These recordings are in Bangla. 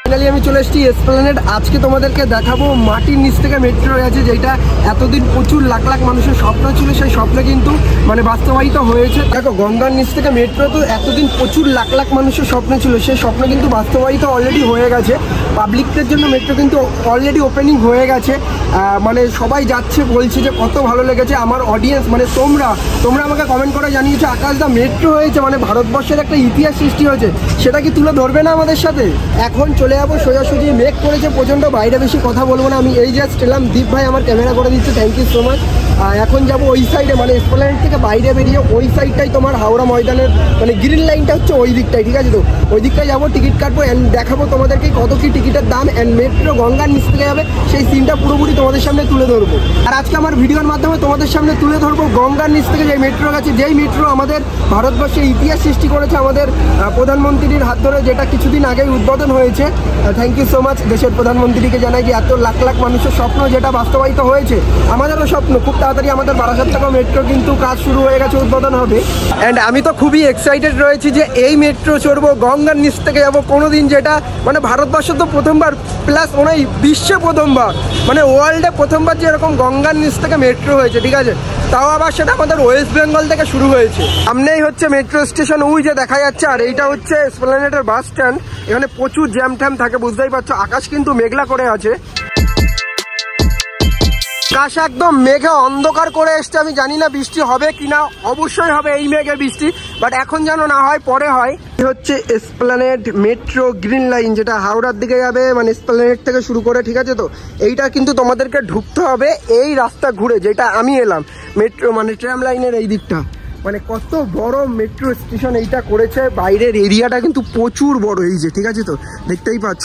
ফাইনালি আমি চলে এসেছি এসপ্ল্যানেড। আজকে তোমাদেরকে দেখাবো মাটির নিচ থেকে মেট্রো আছে, যেটা এতদিন প্রচুর লাখ লাখ মানুষের স্বপ্ন ছিল, সেই স্বপ্ন কিন্তু মানে বাস্তবায়িত হয়েছে। দেখো, গঙ্গার নিচ থেকে মেট্রো তো এতদিন প্রচুর লাখ লাখ মানুষের স্বপ্ন ছিল, সেই স্বপ্ন কিন্তু বাস্তবায়িত অলরেডি হয়ে গেছে। পাবলিকদের জন্য মেট্রো কিন্তু অলরেডি ওপেনিং হয়ে গেছে। মানে সবাই যাচ্ছে, বলছে যে কত ভালো লেগেছে। আমার অডিয়েন্স মানে তোমরা আমাকে কমেন্ট করে জানিয়েছো, আকাশ দা মেট্রো হয়েছে মানে ভারতবর্ষের একটা ইতিহাস সৃষ্টি হয়েছে, সেটা কি তুলে ধরবে না আমাদের সাথে? এখন চলে যাবো সোজাসুজি। মেঘ করেছে প্রচণ্ড, বাইরে বেশি কথা বলবো না। আমি এই জাস্ট এলাম, দীপ ভাই আমার ক্যামেরা করে দিচ্ছে, থ্যাংক ইউ সো মাচ। এখন যাবো ওই সাইডে, মানে এসপ্ল্যানেড থেকে বাইরে বেরিয়ে ওই সাইডটাই তোমার হাওড়া ময়দানের মানে গ্রিন লাইনটা হচ্ছে ওই দিকটাই, ঠিক আছে? তো ওই দিকটায় যাবো, টিকিট কাটবো অ্যান্ড দেখাবো তোমাদেরকে কত কি টিকিটের দাম, অ্যান্ড মেট্রো গঙ্গার নিচ থেকে যাবে সেই সিনটা পুরোপুরি তোমাদের সামনে তুলে ধরবো। আর আজকে আমার ভিডিওর মাধ্যমে তোমাদের সামনে তুলে ধরবো গঙ্গার নিচ থেকে যে মেট্রো গেছে, যেই মেট্রো আমাদের ভারতবর্ষে ইতিহাস সৃষ্টি করেছে আমাদের প্রধানমন্ত্রীর হাত ধরে, যেটা কিছুদিন আগেই উদ্বোধন হয়েছে। থ্যাংক ইউ সো মাচ দেশের প্রধানমন্ত্রীকে জানাই যে এত লাখ লাখ মানুষের স্বপ্ন যেটা বাস্তবায়িত হয়েছে। আমাদেরও স্বপ্ন, খুব তাড়াতাড়ি আমাদের বারাসাত থেকে মেট্রো কিন্তু কাজ শুরু হয়ে গেছে, উদ্বোধন হবে। অ্যান্ড আমি তো খুবই এক্সাইটেড রয়েছি যে এই মেট্রো চড়বো, গঙ্গার নিচ থেকে যাবো কোনোদিন, যেটা মানে ভারতবর্ষ তো প্রথমবার, প্লাস মনে হয় বিশ্বে প্রথমবার, মানে ওয়ার্ল্ডে প্রথমবার যে এরকম গঙ্গার নিচ থেকে মেট্রো হয়েছে, ঠিক আছে? তাও আবার সেটা আমাদের ওয়েস্ট বেঙ্গল থেকে শুরু হয়েছে। সামনেই হচ্ছে মেট্রো স্টেশন, ওই যে দেখা যাচ্ছে। আর এইটা হচ্ছে এসপ্ল্যানেডের বাস স্ট্যান্ড। এখানে প্রচুর জ্যাম ট্যাম থাকে, বুঝতেই পারছো। আকাশ কিন্তু মেঘলা করে আছে, আকাশ একদম মেঘে অন্ধকার করে এসছে। আমি জানি না বৃষ্টি হবে কিনা, অবশ্যই হবে এই মেঘে বৃষ্টি, বাট এখন যেন না হয়, পরে হয়। হচ্ছে এসপ্ল্যানেড মেট্রো গ্রিন লাইন, যেটা হাওড়ার দিকে যাবে, মানে এসপ্ল্যানেড থেকে শুরু করে, ঠিক আছে? তো এইটা কিন্তু তোমাদেরকে ঢুকতে হবে এই রাস্তা ঘুরে, যেটা আমি এলাম মেট্রো মানে ট্রাম লাইনের এই দিকটা। মানে কত বড় মেট্রো স্টেশন এইটা করেছে, বাইরের এরিয়াটা কিন্তু প্রচুর বড়, এই যে, ঠিক আছে? তো দেখতেই পাচ্ছ,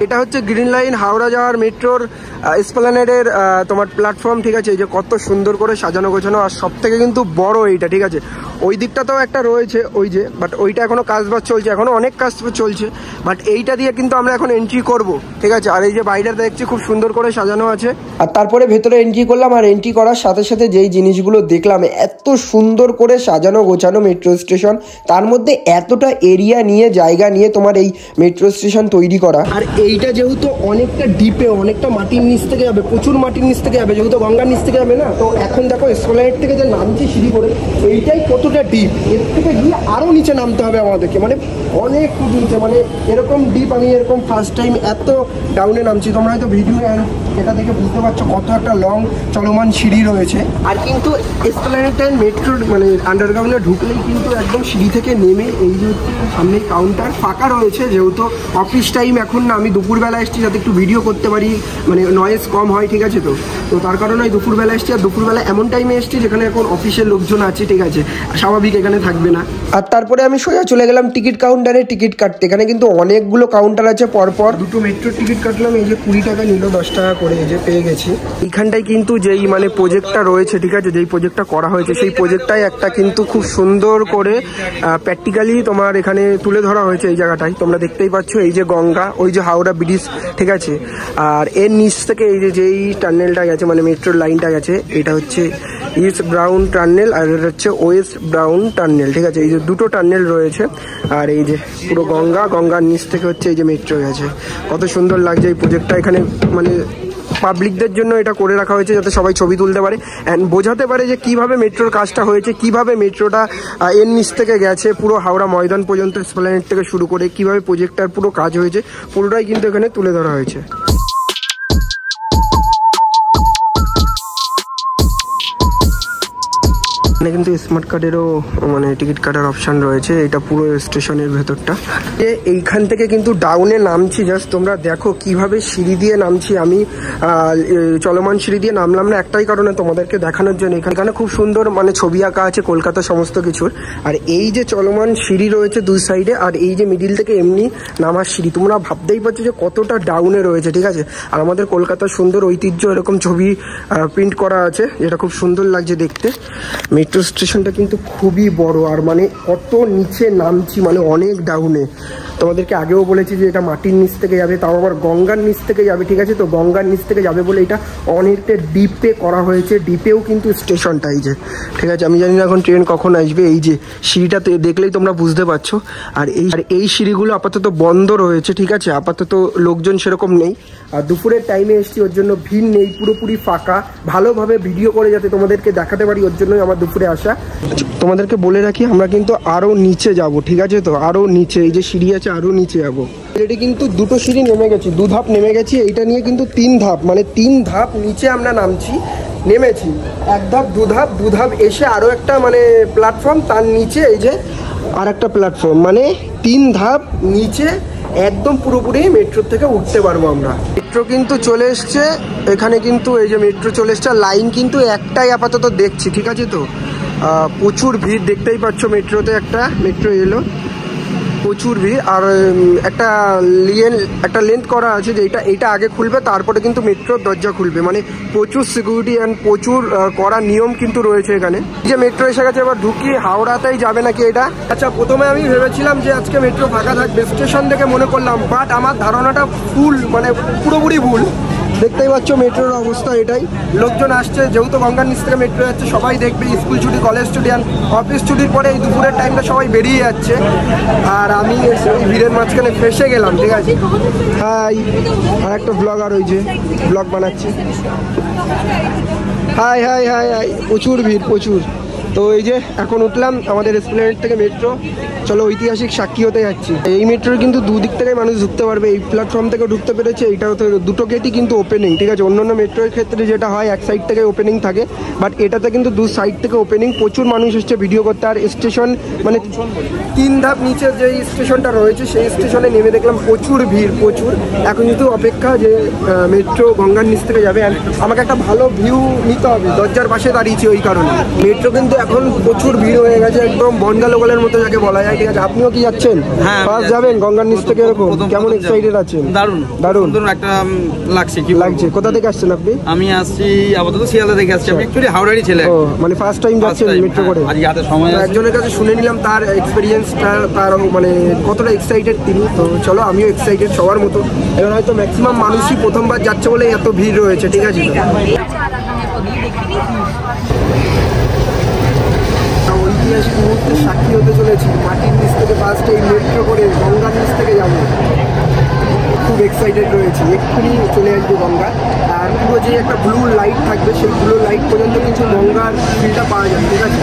এটা হচ্ছে গ্রিন লাইন হাওড়া যাওয়ার মেট্রোর এসপ্ল্যানেডের তোমার প্ল্যাটফর্ম, ঠিক আছে? এই যে কত সুন্দর করে সাজানো গোছানো, আর সব থেকে কিন্তু বড় এইটা, ঠিক আছে? ওই দিকটাতেও একটা রয়েছে, ওই যে, বাট ওইটা এখনো কাজবাজ চলছে, এখনো অনেক কাজ চলছে, বাট এইটা দিয়ে কিন্তু আমরা এখন এন্ট্রি করব, ঠিক আছে? আর এই যে বাইরে দেখছি খুব সুন্দর করে সাজানো আছে, আর তারপরে ভেতরে এন্ট্রি করলাম। আর এন্ট্রি করার সাথে সাথে যেই জিনিসগুলো দেখলাম, এত সুন্দর করে সাজানো গোছানো মেট্রো স্টেশন, তার মধ্যে এতটা এরিয়া নিয়ে, জায়গা নিয়ে তোমার এই মেট্রো স্টেশন তৈরি করা। আর এইটা যেহেতু অনেকটা ডিপে, অনেকটা মাটির নিচ থেকে যাবে, প্রচুর মাটির নিচ থেকে যাবে, যেহেতু গঙ্গার নিচ থেকে যাবে না। তো এখন দেখো এসপ্ল্যানেড থেকে যে নামছি সিঁড়ি করে, এইটাই কতটা ডিপ, এর থেকে গিয়ে আরও নিচে নামতে হবে আমাদেরকে, মানে অনেক নিচে, মানে এরকম ডিপ আমি এরকম ফার্স্ট টাইম এত ডাউনে নামছি। তোমরা হয়তো ভিডিও এটা দেখে বুঝতে পারছো কত একটা লং চলমান সিঁড়ি রয়েছে। আর কিন্তু এসপ্ল্যানেড মেট্রোর মানে আন্ডারগ্রাউন্ডে ঢুকলেই কিন্তু একদম সিঁড়ি থেকে নেমে এই যে সামনে কাউন্টার ফাঁকা রয়েছে, যেহেতু অফিস টাইম এখন না, আমি দুপুরবেলা এসেছি যাতে একটু ভিডিও করতে পারি, মানে নয়েজ কম হয়, ঠিক আছে? তো তার কারণে আমি দুপুরবেলা এসেছি। আর দুপুরবেলা এমন টাইমে এসেছি যেখানে এখন অফিসের লোকজন আছে, ঠিক আছে? স্বাভাবিক এখানে থাকবে না। আর তারপরে আমি সোজা চলে গেলাম টিকিট কাউন্টারে টিকিট কাটতে। এখানে কিন্তু অনেকগুলো কাউন্টার আছে, পরপর দুটো মেট্রোর টিকিট কাটলাম। এই যে 20 টাকা নিল, 10 টাকা করে, এই যে পেয়ে গেছি। এইখানটায় কিন্তু যেই মানে প্রজেক্টটা রয়েছে, ঠিক আছে, যেই প্রজেক্টটা করা হয়েছে, সেই প্রজেক্টটাই একটা কিন্তু খুব সুন্দর করে প্র্যাকটিক্যালি তোমার এখানে তুলে ধরা হয়েছে। এই জায়গাটায় তোমরা দেখতেই পাচ্ছ, এই যে গঙ্গা, ওই যে হাওড়া ব্রিজ, ঠিক আছে? আর এর নিচ থেকে এই যে যেই টার্নেলটা গেছে, মানে মেট্রোর লাইনটা গেছে, এটা হচ্ছে ইস্ট ব্রাউন টার্নেল, আর এটা হচ্ছে ওয়েস্ট ব্রাউন টার্নেল, ঠিক আছে? এই যে দুটো টার্নেল রয়েছে। আর এই যে পুরো গঙ্গার নিচ থেকে হচ্ছে এই যে মেট্রো গেছে। কত সুন্দর লাগছে এই প্রজেক্টটা। এখানে মানে পাবলিকদের জন্য এটা করে রাখা হয়েছে, যাতে সবাই ছবি তুলতে পারে অ্যান্ড বোঝাতে পারে যে কিভাবে মেট্রোর কাজটা হয়েছে, কিভাবে মেট্রোটা এর নিচ থেকে গেছে পুরো হাওড়া ময়দান পর্যন্ত, এসপ্ল্যানেড থেকে শুরু করে কিভাবে প্রজেক্টটার পুরো কাজ হয়েছে, পুরোটাই কিন্তু এখানে তুলে ধরা হয়েছে। এখানে কিন্তু স্মার্ট কার্ডেরও মানে টিকিট কাটার অপশান রয়েছে। এটা পুরো স্টেশনের ভেতরটা। এইখান থেকে কিন্তু ডাউনে নামছি, জাস্ট তোমরা দেখো কিভাবে সিঁড়ি দিয়ে নামছি। আমি চলমান সিঁড়ি দিয়ে নামলাম না, একটাই কারণে তোমাদেরকে দেখানোর জন্য। এখানে খুব সুন্দর মানে ছবি আঁকা আছে কলকাতা সমস্ত কিছুর। আর এই যে চলমান সিঁড়ি রয়েছে দুই সাইডে, আর এই যে মিডিল থেকে এমনি নামার সিঁড়ি, তোমরা ভাবতেই পারছো যে কতটা ডাউনে রয়েছে, ঠিক আছে? আর আমাদের কলকাতার সুন্দর ঐতিহ্য এরকম ছবি প্রিন্ট করা আছে, যেটা খুব সুন্দর লাগছে দেখতে। মেট্রো মেট্রো স্টেশনটা কিন্তু খুবই বড়, আর মানে কত নিচে নামছি, মানে অনেক ডাউনে। তোমাদেরকে আগেও বলেছি যে এটা মাটির নিচ থেকে যাবে, তাও আবার গঙ্গার নিচ থেকে যাবে, ঠিক আছে? তো গঙ্গার নিচ থেকে যাবে বলে এটা অনেকটা ডিপে করা হয়েছে, ডিপেও কিন্তু স্টেশনটা এই যে, ঠিক আছে? আমি জানি না এখন ট্রেন কখন আসবে, এই যে সিঁড়িটাতে দেখলেই তোমরা বুঝতে পারছো। আর এই সিঁড়িগুলো আপাতত বন্ধ রয়েছে, ঠিক আছে? আপাতত লোকজন সেরকম নেই, আর দুপুরের টাইমে এসছি, ওর জন্য ভিড় নেই, পুরোপুরি ফাঁকা। ভালোভাবে ভিডিও করে যাতে তোমাদেরকে দেখাতে পারি, ওর জন্যই আমার দুপুরে আসা। তোমাদেরকে বলে রাখি, আমরা কিন্তু আরও নিচে যাব, ঠিক আছে? তো আরও নিচে, এই যে সিঁড়ি আছে, আরও নিচে যাবো। অলরেডি কিন্তু দুটো সিঁড়ি নেমে গেছি, 2 ধাপ নেমে গেছি, এইটা নিয়ে কিন্তু 3 ধাপ, মানে 3 ধাপ নিচে আমরা নামছি, নেমেছি 1 ধাপ 2 ধাপ এসে আরও একটা মানে প্ল্যাটফর্ম, তার নিচে এই যে আর একটা প্ল্যাটফর্ম, মানে 3 ধাপ নিচে একদম পুরোপুরি মেট্রো থেকে উঠতে পারবো আমরা। মেট্রো কিন্তু চলে এসছে এখানে, কিন্তু এই যে মেট্রো চলে এসছে, লাইন কিন্তু একটাই আপাতত দেখছি, ঠিক আছে? তো প্রচুর ভিড়, দেখতেই পাচ্ছ মেট্রোতে, একটা মেট্রো এলো, প্রচুর ভিড়। আর একটা লেন্থ করা আছে যে এইটা আগে খুলবে, তারপরে কিন্তু মেট্রোর দরজা খুলবে, মানে প্রচুর সিকিউরিটি অ্যান্ড প্রচুর কড়া নিয়ম কিন্তু রয়েছে এখানে। যে মেট্রো এসে গেছে, এবার ঢুকি। হাওড়াতেই যাবে নাকি এটা? আচ্ছা, প্রথমে আমি ভেবেছিলাম যে আজকে মেট্রো ফাঁকা থাকবে, স্টেশন থেকে মনে করলাম, বাট আমার ধারণাটা ভুল, মানে পুরোপুরি ভুল। দেখতেই পাচ্ছ মেট্রোর অবস্থা এটাই, লোকজন আসছে, যেহেতু গঙ্গার নিচ থেকে মেট্রো যাচ্ছে, সবাই দেখবে। স্কুল ছুটি, কলেজ ছুটি, অফিস ছুটির পরে এই দুপুরের টাইমটা সবাই বেরিয়ে যাচ্ছে, আর আমি এই ভিড়ের মাঝখানে ফেসে গেলাম, ঠিক আছে? হাই, আর একটা ব্লগার ওই যে ব্লগ বানাচ্ছে। হাই হাই হাই হাই, প্রচুর ভিড়, প্রচুর। তো এই যে এখন উঠলাম আমাদের এসপ্ল্যানেড থেকে মেট্রো, চলো ঐতিহাসিক সাক্ষী হতে যাচ্ছি। এই মেট্রোর কিন্তু দুদিক থেকে মানুষ ঢুকতে পারবে, এই প্ল্যাটফর্ম থেকে ঢুকতে পেরেছে, এইটাও তো দুটো গেটই কিন্তু ওপেনিং, ঠিক আছে? অন্যান্য মেট্রোর ক্ষেত্রে যেটা হয় এক সাইড থেকে ওপেনিং থাকে, বাট এটাতে কিন্তু 2 সাইড থেকে ওপেনিং। প্রচুর মানুষ এসছে ভিডিও করতে। আর স্টেশন মানে 3 ধাপ নিচে যে স্টেশনটা রয়েছে, সেই স্টেশনে নেমে দেখলাম প্রচুর ভিড়, প্রচুর। এখন কিন্তু অপেক্ষা যে মেট্রো গঙ্গার নিচ থেকে যাবে, অ্যান্ড আমাকে একটা ভালো ভিউ নিতে হবে, দরজার পাশে দাঁড়িয়েছি ওই কারণে। মেট্রো কিন্তু এখন প্রচুর ভিড় হয়ে গেছে, একদম বনগা লোকালের মতো যাকে বলা যায়, ঠিক আছে? আপনিও কি যাচ্ছেন? ফার্স্ট যাবেন গঙ্গার নিচ থেকে, এরকম কেমন এক্সাইটেড আছেন? দারুণ দারুণ একটা লাগছে। কি লাগছে? কোথা থেকে আসছেন আপনি? আমি আসছি আপাতত শিয়ালদা থেকে আসছি। আমি অ্যাকচুয়ালি হাওড়ারই ছেলে। ও, মানে ফার্স্ট টাইম যাচ্ছেন মেট্রো করে? আজকে হাতে সময় আছে। একজনের কাছে শুনে নিলাম তার এক্সপেরিয়েন্সটা, তার মানে কতটা এক্সাইটেড তিনি। তো চলো, আমিও এক্সাইটেড সবার মতো। এবার হয়তো ম্যাক্সিমাম মানুষই প্রথমবার যাচ্ছে বলে এত ভিড় রয়েছে, ঠিক আছে? ঐতিহাসিক মুহূর্তে সাক্ষী হতে চলেছি, মাটির নিচ থেকে ফার্স্টে এই মেট্রো করে গঙ্গার নিচ থেকে যাবো। খুব এক্সাইটেড রয়েছি, এক্ষুনি চলে আসবে গঙ্গা। আর পুরো যে একটা ব্লু লাইট থাকবে, সেই ব্লু লাইট পর্যন্ত কিছু গঙ্গার ফিলটা পাওয়া যায়, ঠিক আছে?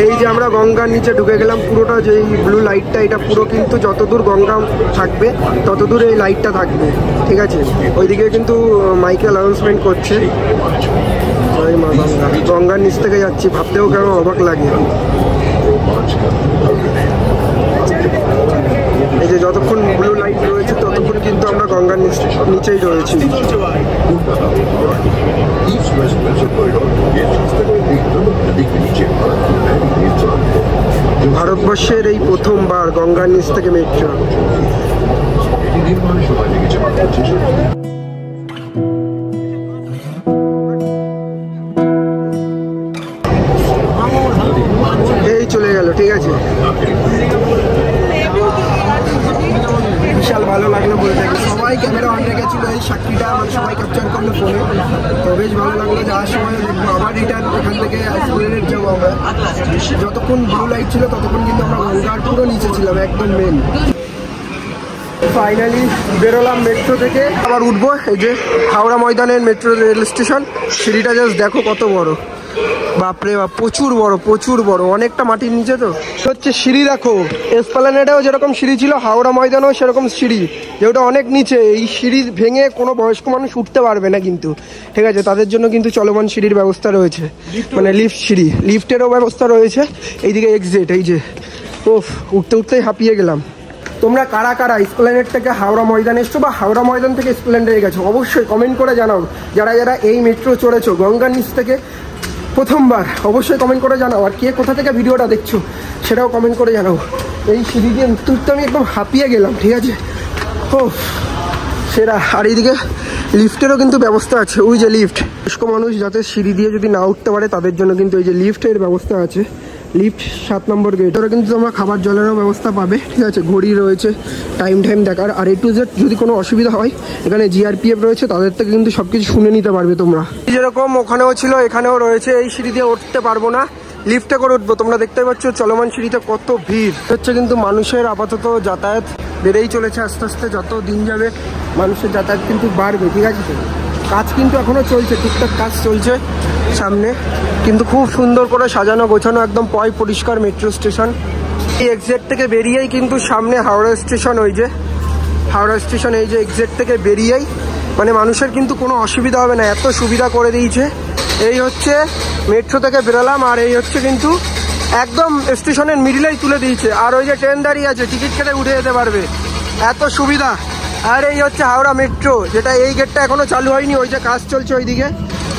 এই যে আমরা গঙ্গার নিচে ঢুকে গেলাম, পুরোটা যে ব্লু লাইটটা, এটা পুরো কিন্তু যতদূর গঙ্গা থাকবে ততদূর এই লাইটটা থাকবে, ঠিক আছে? ওইদিকে কিন্তু মাইকে অ্যানাউন্সমেন্ট করছে। গঙ্গার নিচ থেকে যাচ্ছি, ভাবতেও কেমন অবাক লাগে। এই যে যতক্ষণ ব্লু লাইট রয়েছে ততক্ষণ কিন্তু আমরা গঙ্গার নিচেই রয়েছি। ভারতবর্ষের এই প্রথমবার গঙ্গার নিচ থেকে মেট্রো। এই চলে গেল, ঠিক আছে? বিশাল ভালো লাগলো বলে থাকি। সবাই ক্যামেরা অন রেখেছিল, এই সাক্ষীটা আমার সবাই ক্যাপচার করলো ফোনে। তো বেশ ভালো লাগলো, যাওয়ার সময় দেখবো আবার রিটার্ন এখান থেকে এসপ্ল্যানেড যাবো আমরা। যতক্ষণ ব্লু লাইট ছিল ততক্ষণ কিন্তু আমরা গঙ্গার পুরো নিচে ছিলাম, একদম মেন। ফাইনালি বেরোলাম মেট্রো থেকে, আবার উঠবো। এই যে হাওড়া ময়দানের মেট্রো রেল স্টেশন, সিঁড়িটা জাস্ট দেখো কত বড়, বাপরে বাপ, প্রচুর বড়, প্রচুর বড়, অনেকটা মাটির নিচে। তো হচ্ছে সিঁড়ি দেখো, এসপ্ল্যানেডেও যেরকম সিঁড়ি ছিল, হাওড়া ময়দানেও সেরকম সিঁড়ি, যেটা অনেক নিচে। এই সিঁড়ি ভেঙে কোনো বয়স্ক মানুষ উঠতে পারবে না কিন্তু, ঠিক আছে? তাদের জন্য কিন্তু চলমান সিঁড়ির ব্যবস্থা রয়েছে, মানে লিফট সিঁড়ি, লিফটেরও ব্যবস্থা রয়েছে। এইদিকে এক্সিট, এই যে ওফ, উঠতে উঠতেই হাঁপিয়ে গেলাম। তোমরা কারা কারা এসপ্ল্যানেড থেকে হাওড়া ময়দান এসছো বা হাওড়া ময়দান থেকে এসপ্ল্যানেডে গেছো, অবশ্যই কমেন্ট করে জানাও। যারা যারা এই মেট্রো চড়েছো গঙ্গার নিচ থেকে, প্রথমবার অবশ্যই কমেন্ট করে জানাও, আর কে কোথা থেকে ভিডিওটা দেখছো সেটাও কমেন্ট করে জানাও। এই সিঁড়ি দিয়ে উঠতে আমি একদম হাঁপিয়ে গেলাম, ঠিক আছে। ও সেরা। আর এইদিকে লিফটেরও কিন্তু ব্যবস্থা আছে, ওই যে লিফট। বয়স্ক মানুষ যাতে সিঁড়ি দিয়ে যদি না উঠতে পারে তাদের জন্য কিন্তু এই যে লিফটের ব্যবস্থা আছে। লিফট 7 নম্বর গেট। ওরা কিন্তু তোমরা খাবার জলেরও ব্যবস্থা পাবে, ঠিক আছে। ঘড়ি রয়েছে টাইম দেখার। আর A to Z যদি কোনো অসুবিধা হয় এখানে GRPF রয়েছে, তাদের থেকে কিন্তু সব কিছু শুনে নিতে পারবে তোমরা। যেরকম ওখানেও ছিল এখানেও রয়েছে। এই সিঁড়ি দিয়ে উঠতে পারবো না, লিফটে করে উঠবো। তোমরা দেখতে পাচ্ছ চলমান সিঁড়িতে কত ভিড় হচ্ছে। কিন্তু মানুষের আপাতত যাতায়াত বেড়েই চলেছে আস্তে আস্তে। যত দিন যাবে মানুষের যাতায়াত কিন্তু বাড়বে, ঠিক আছে। তো কাজ কিন্তু এখনো চলছে, টুকটাক কাজ চলছে সামনে, কিন্তু খুব সুন্দর করে সাজানো গোছানো, একদম পরিষ্কার মেট্রো স্টেশন। এই এক্সিট থেকে বেরিয়েই কিন্তু সামনে হাওড়া স্টেশন। ওই যে হাওড়া স্টেশন, এই যে এক্সিট থেকে বেরিয়েই মানে মানুষের কিন্তু কোনো অসুবিধা হবে না, এত সুবিধা করে দিয়েছে। এই হচ্ছে মেট্রো থেকে বেরোলাম, আর এই হচ্ছে কিন্তু একদম স্টেশনের মিডিলেই তুলে দিয়েছে। আর ওই যে ট্রেন দাঁড়িয়ে আছে, টিকিট কেটে উঠে যেতে পারবে, এত সুবিধা। আর এই হচ্ছে হাওড়া মেট্রো, যেটা এই গেটটা এখনো চালু হয়নি, ওই যে কাজ চলছে ওইদিকে,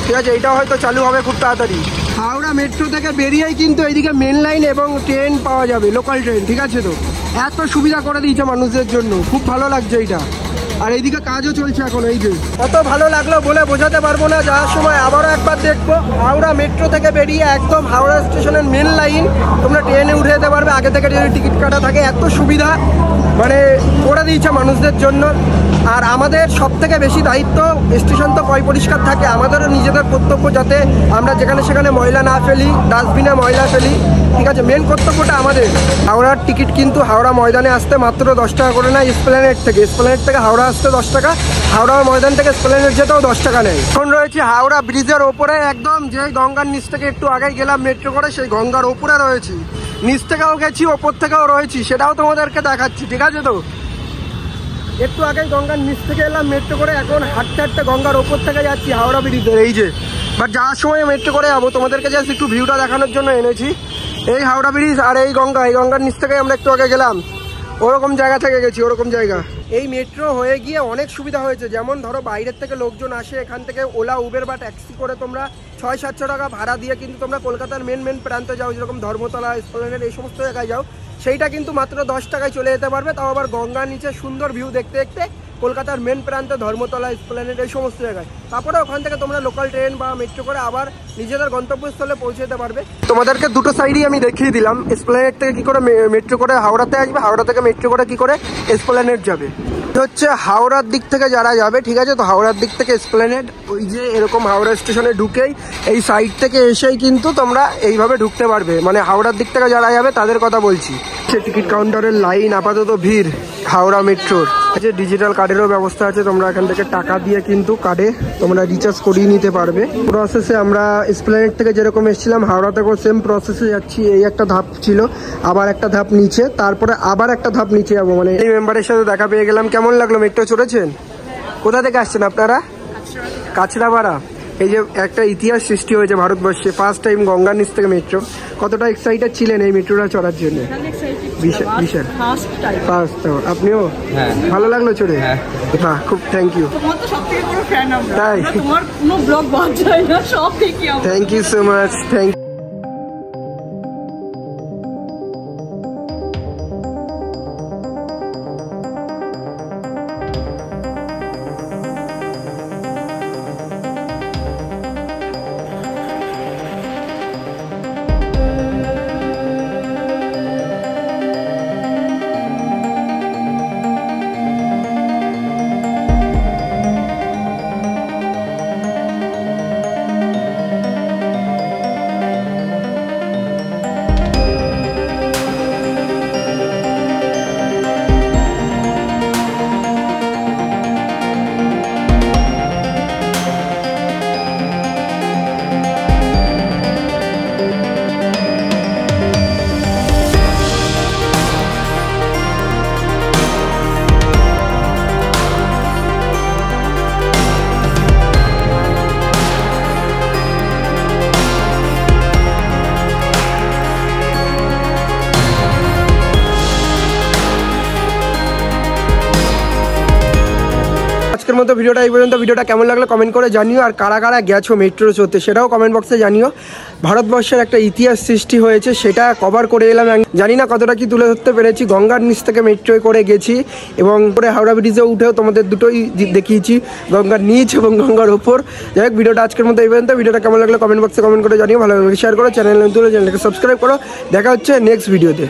ঠিক আছে। এইটাও হয়তো চালু হবে খুব তাড়াতাড়ি। হাওড়া মেট্রো থেকে বেরিয়েই কিন্তু এইদিকে মেন লাইন এবং ট্রেন পাওয়া যাবে, লোকাল ট্রেন, ঠিক আছে। তো এত সুবিধা করে দিয়েছে মানুষদের জন্য, খুব ভালো লাগছে এইটা। আর এইদিকে কাজও চলছে এখন। এই যে কত ভালো লাগলো বলে বোঝাতে পারবো না। যাওয়ার সময় আবারও একবার দেখবো হাওড়া মেট্রো থেকে বেরিয়ে একদম হাওড়া স্টেশনের মেন লাইন তোমরা ট্রেনে উঠে যেতে পারবে, আগে থেকে যদি টিকিট কাটা থাকে। এত সুবিধা মানে করে দিয়েছে মানুষদের জন্য। আর আমাদের সব থেকে বেশি দায়িত্ব, স্টেশন তো পরিষ্কার থাকে, আমাদেরও নিজেদের কর্তব্য যাতে আমরা যেখানে সেখানে ময়লা না ফেলি, ডাস্টবিনে ময়লা ফেলি, ঠিক আছে। মেন কর্তব্যটা আমাদের। হাওড়ার টিকিট কিন্তু হাওড়া ময়দানে আসতে মাত্র 10 টাকা করে নেয় এসপ্ল্যানেড থেকে হাওড়া আসতে 10 টাকা, হাওড়া ময়দান থেকে এসপ্ল্যানেড যেতেও 10 টাকা নেয়। এখন রয়েছে হাওড়া ব্রিজের ওপরে, একদম যে গঙ্গার নিচ থেকে একটু আগে গেলাম মেট্রো করে, সেই গঙ্গার ওপরে রয়েছি। নিচ থেকেও গেছি, ওপর থেকেও রয়েছি, সেটাও তোমাদেরকে দেখাচ্ছি, ঠিক আছে। তো একটু আগে গঙ্গার নিচ থেকে এলাম মেট্রো করে, এখন হাঁটতে হাঁটতে গঙ্গার ওপর থেকে যাচ্ছি হাওড়া ব্রিজের। এই যে বাট যাওয়ার সময় মেট্রো করে যাবো, তোমাদেরকে জাস্ট একটু ভিউটা দেখানোর জন্য এনেছি। এই হাওড়া ব্রিজ আর এই গঙ্গার নিচ থেকে আমরা একটু আগে গেলাম, ওরকম জায়গা থেকে গেছি, ওরকম জায়গা। এই মেট্রো হয়ে গিয়ে অনেক সুবিধা হয়েছে। যেমন ধরো বাইরের থেকে লোকজন আসে, এখান থেকে ওলা, উবের বা ট্যাক্সি করে তোমরা 600-700 টাকা ভাড়া দিয়ে কিন্তু তোমরা কলকাতার মেন প্রান্তে যাও, যেরকম ধর্মতলা, এসপ্ল্যানেড, এই সমস্ত জায়গায় যাও, সেইটা কিন্তু মাত্র 10 টাকায় চলে যেতে পারবে। তাও আবার গঙ্গার নিচে সুন্দর ভিউ দেখতে দেখতে কলকাতার মেন প্রান্তে, ধর্মতলা, এসপ্ল্যানেড, এই সমস্ত জায়গায়। তারপরে ওখান থেকে তোমরা লোকাল ট্রেন বা মেট্রো করে আবার নিজেদের গন্তব্যস্থলে পৌঁছে যেতে পারবে। তোমাদেরকে দুটো সাইডই আমি দেখিয়ে দিলাম, এসপ্ল্যানেড থেকে কি করে মেট্রো করে হাওড়াতে আসবে, হাওড়া থেকে মেট্রো করে কি করে এসপ্ল্যানেড যাবে। হচ্ছে হাওড়ার দিক থেকে যারা যাবে, ঠিক আছে। তো হাওড়ার দিক থেকে এসপ্ল্যানেড, ওই যে এরকম হাওড়া স্টেশনে ঢুকেই এই সাইড থেকে এসেই কিন্তু তোমরা এইভাবে ঢুকতে পারবে। মানে হাওড়ার দিক থেকে যারা যাবে তাদের কথা বলছি। টিকিট কাউন্টারের লাইন, আপাতত ভিড় হাওড়া মেট্রোর। আছে ডিজিটাল কার্ডেরও ব্যবস্থা আছে, তোমরা এখান থেকে টাকা দিয়ে কিন্তু কার্ডে তোমরা রিচার্জ করিয়ে নিতে পারবে। প্রসেসে আমরা এসপ্ল্যানেড থেকে যেরকম এসেছিলাম, হাওড়া থেকেও সেম প্রসেসে যাচ্ছি। এই একটা ধাপ ছিল, আবার একটা ধাপ নিচে, তারপরে আবার একটা ধাপ নিচে যাবো। মানে এই মেম্বারের সাথে দেখা পেয়ে গেলাম। কেমন লাগলো? মেট্রো চড়েছেন? কোথা থেকে আসছেন আপনারা? কাছড়াপাড়া। এই যে একটা ইতিহাস সৃষ্টি হয়েছে ভারতবর্ষে, ফার্স্ট টাইম গঙ্গার নিচ থেকে মেট্রো। কতটা এক্সাইটেড ছিলেন এই মেট্রোটা চড়ার জন্য? বিশাল ফার্স্ট। আপনিও? ভালো লাগলো চড়ে? হ্যাঁ, খুব থ্যাংক ইউ। তাই? Thank you so much, thank you. আজকের মতো ভিডিওটা এই পর্যন্ত। ভিডিওটা কেমন লাগলো কমেন্ট করে জানিও, আর কারা কারা গেছো মেট্রো চড়তে সেটাও কমেন্ট বক্সে জানিও। ভারতবর্ষের একটা ইতিহাস সৃষ্টি হয়েছে, সেটা কভার করে এলাম। জানি না কতটা কি তুলে ধরতে পেরেছি। গঙ্গার নিচ থেকে মেট্রোয় করে গেছি এবং পরে হাওড়া ব্রিজে উঠেও তোমাদের দুটোই দেখিয়েছি, গঙ্গার নিচ এবং গঙ্গার ওপর। যাই হোক, ভিডিওটা আজকের মতো এই পর্যন্ত। ভিডিওটা কেমন লাগলো কমেন্ট বক্সে কমেন্ট করে জানিও, ভালো লাগলে শেয়ার করো, চ্যানেলটাকে সাবস্ক্রাইব করো। দেখা হচ্ছে নেক্সট ভিডিওতে।